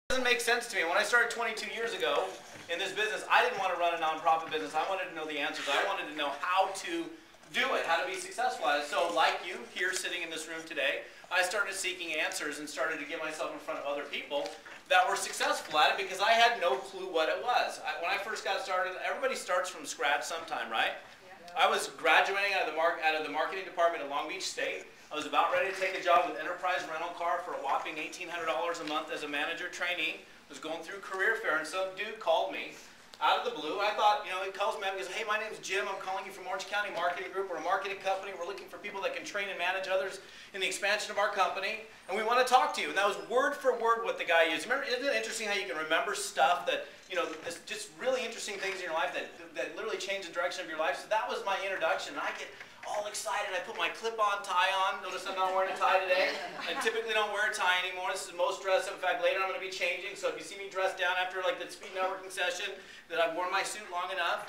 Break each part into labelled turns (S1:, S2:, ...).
S1: Doesn't make sense to me. When I started 22 years ago in this business, I didn't want to run a nonprofit business. I wanted to know the answers. I wanted to know how to do it, how to be successful at it. So like you here sitting in this room today, I started seeking answers and started to get myself in front of other people that were successful at it because I had no clue what it was. When I first got started, everybody starts from scratch sometime, right? Yeah. I was graduating out of the marketing department at Long Beach State. I was about ready to take a job with Enterprise Rental Car for a whopping $1,800 a month as a manager trainee. I was going through career fair, and some dude called me out of the blue. I thought, you know, he calls me up and goes, hey, my name's Jim. I'm calling you from Orange County Marketing Group. We're a marketing company. We're looking for people that can train and manage others in the expansion of our company, and we want to talk to you. And that was word for word what the guy used. Remember, isn't it interesting how you can remember stuff that, you know, just really interesting things in your life that literally change the direction of your life? So that was my introduction. And I get all excited. I put my clip-on tie on. Notice I'm not wearing a tie today. I typically don't wear a tie anymore. This is most dressed up. In fact, later I'm going to be changing. So if you see me dressed down after like the speed networking session, that I've worn my suit long enough.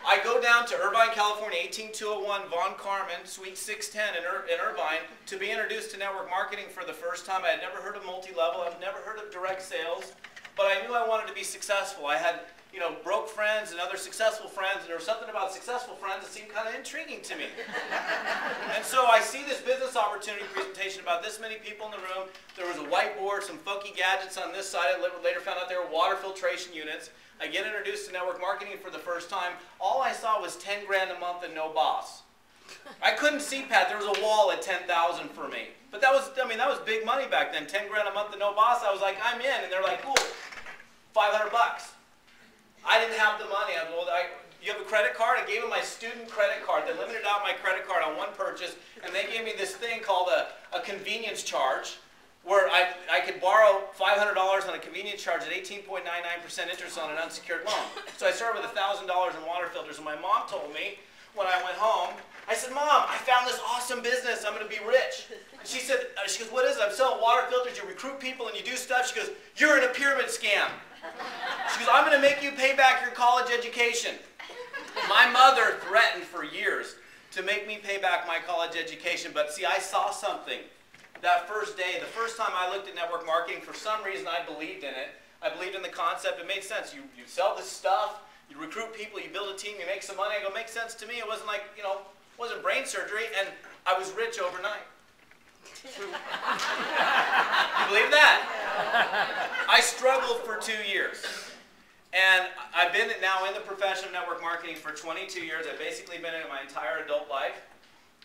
S1: I go down to Irvine, California, 18201 Von Carmen, Suite 610 in Irvine, to be introduced to network marketing for the first time. I had never heard of multi-level. I've never heard of direct sales. But I knew I wanted to be successful. I had, you know, broke friends and other successful friends, and there was something about successful friends that seemed kind of intriguing to me. And so I see this business opportunity presentation, about this many people in the room. There was a whiteboard, some funky gadgets on this side. I later found out they were water filtration units. I get introduced to network marketing for the first time. All I saw was 10 grand a month and no boss. I couldn't see Pat. There was a wall at 10,000 for me. But that was, I mean, that was big money back then. 10 grand a month and no boss. I was like, I'm in. And they're like, cool, 500 bucks. I didn't have the money. I was, well, you have a credit card? I gave them my student credit card. They limited out my credit card on one purchase, and they gave me this thing called a convenience charge, where I could borrow $500 on a convenience charge at 18.99% interest on an unsecured loan. So I started with $1,000 in water filters, and my mom told me when I went home, I said, Mom, I found this awesome business. I'm going to be rich. And she said, she goes, what is it? I'm selling water filters. You recruit people and you do stuff. She goes, you're in a pyramid scam. She goes, I'm going to make you pay back your college education. My mother threatened for years to make me pay back my college education, but see, I saw something that first day. The first time I looked at network marketing, for some reason I believed in it. I believed in the concept. It made sense. You sell this stuff, you recruit people, you build a team, you make some money. I go, makes sense to me. It wasn't like, you know, it wasn't brain surgery, and I was rich overnight. You believe that? I struggled for 2 years. And I've been now in the profession of network marketing for 22 years. I've basically been in it my entire adult life.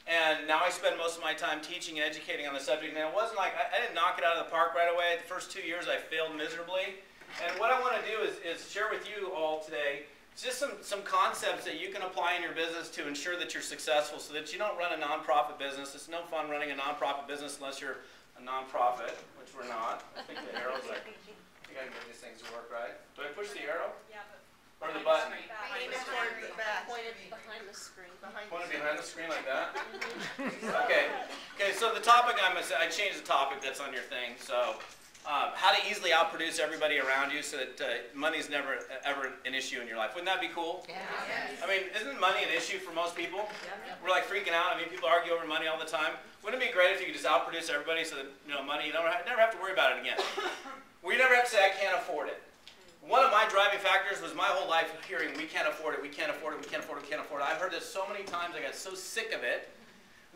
S1: And now I spend most of my time teaching and educating on the subject. And it wasn't like, I didn't knock it out of the park right away. The first 2 years I failed miserably. And what I want to do is share with you all today just some concepts that you can apply in your business to ensure that you're successful, so that you don't run a nonprofit business. It's no fun running a nonprofit business unless you're a nonprofit, which we're not. I think the arrow's like, I think I can get these things to work right. Do I push the arrow? Yeah. Or the button?
S2: Point it behind the screen.
S1: Point it behind the screen like that? Okay. Okay, so the topic I changed the topic that's on your thing. So how to easily outproduce everybody around you so that money's never ever an issue in your life. Wouldn't that be cool? Yeah. I mean, isn't money an issue for most people? Yeah. We're like freaking out. I mean, people argue over money all the time. Wouldn't it be great if you could just outproduce everybody so that, you know, money, you never have to worry about it again? We never have to say, I can't afford it. One of my driving factors was my whole life hearing, we can't afford it, we can't afford it, we can't afford it, we can't afford it. I've heard this so many times, I got so sick of it,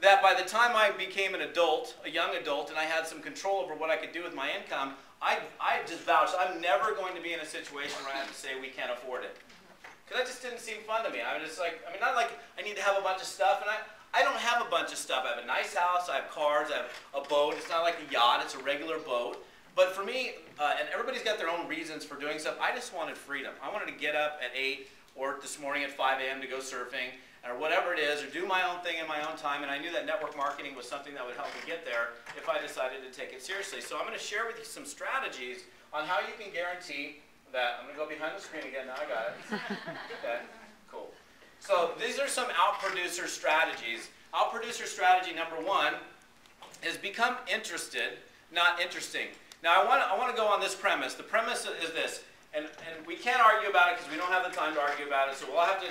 S1: that by the time I became an adult, a young adult, and I had some control over what I could do with my income, I just vouched, I'm never going to be in a situation where I have to say we can't afford it. Because that just didn't seem fun to me. I was just like, I mean, not like I need to have a bunch of stuff, and I don't have a bunch of stuff. I have a nice house, I have cars, I have a boat. It's not like a yacht, it's a regular boat. But for me, and everybody's got their own reasons for doing stuff, I just wanted freedom. I wanted to get up at 8 or this morning at 5 a.m. to go surfing, or whatever it is, or do my own thing in my own time. And I knew that network marketing was something that would help me get there if I decided to take it seriously. So I'm going to share with you some strategies on how you can guarantee that. I'm going to go behind the screen again. Now I got it. Okay, cool. So these are some outproducer strategies. Outproducer strategy number 1 is become interested, not interesting. Now I want to go on this premise. The premise is this, and we can't argue about it because we don't have the time to argue about it. So we'll have to.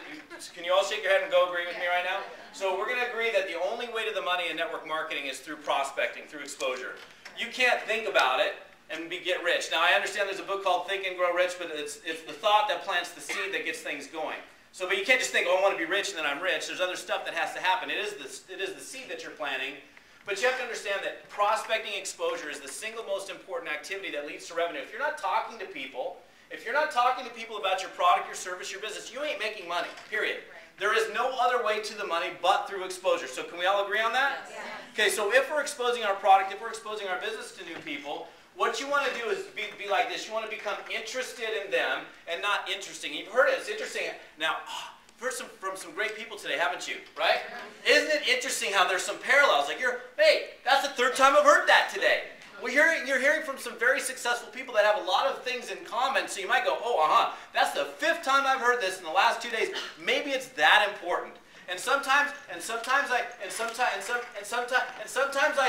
S1: Can you all shake your head and go agree with me right now? So we're going to agree that the only way to the money in network marketing is through prospecting, through exposure. You can't think about it. and get rich. Now I understand there's a book called Think and Grow Rich, but it's the thought that plants the seed that gets things going. So, but you can't just think, oh, I want to be rich and then I'm rich. There's other stuff that has to happen. It is the seed that you're planting, but you have to understand that prospecting exposure is the single most important activity that leads to revenue. If you're not talking to people, about your product, your service, your business, you ain't making money, period. There is no other way to the money but through exposure. So can we all agree on that?
S2: Yes.
S1: Okay, so if we're exposing our product, if we're exposing our business to new people, what you want to do is be like this. You want to become interested in them and not interesting. You've heard it. It's interesting. Now, you've heard from some great people today, haven't you? Right? Isn't it interesting how there's some parallels? Like, hey, that's the third time I've heard that today. Well, you're hearing from some very successful people that have a lot of things in common, so you might go, oh, that's the 5th time I've heard this in the last 2 days. Maybe it's that important. And sometimes I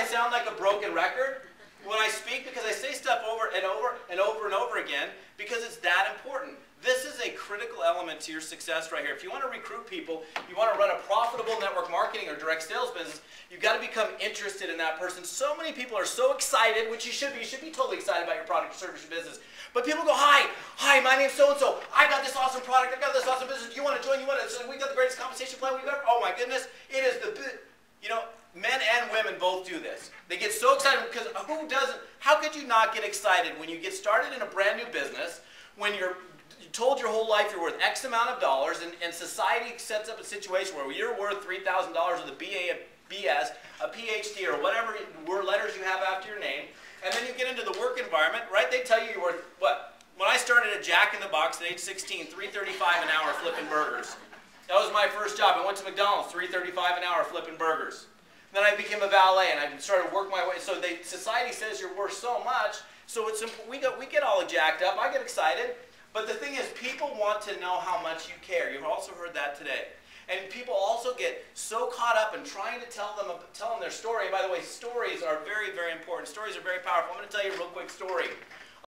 S1: sound like a broken record when I speak, because I say stuff over and over and over and over again because it's that important. This is a critical element to your success right here. If you want to recruit people, you want to run a profitable network marketing or direct sales business, you've got to become interested in that person. So many people are so excited, which you should be. You should be totally excited about your product, your service, your business. But people go, hi, my name's so-and-so. I got this awesome product. I got this awesome business. Do you want to join? We got the greatest compensation plan we've ever. Oh my goodness. It is men and women both do this. They get so excited because who doesn't? How could you not get excited when you get started in a brand new business, when you're told your whole life you're worth X amount of dollars, and society sets up a situation where you're worth $3,000 with a BA, a BS, a PhD, or whatever letters you have after your name, and then you get into the work environment, right? They tell you you're worth, what? When I started at Jack in the Box at age 16, $3.35 an hour flipping burgers. That was my first job. I went to McDonald's, $3.35 an hour flipping burgers. Then I became a valet, and I started working my way. So society says you're worth so much, so we get all jacked up. I get excited. But the thing is, people want to know how much you care. You've also heard that today. And people also get so caught up in trying to tell them their story. And by the way, stories are very, very important. Stories are very powerful. I'm going to tell you a real quick story.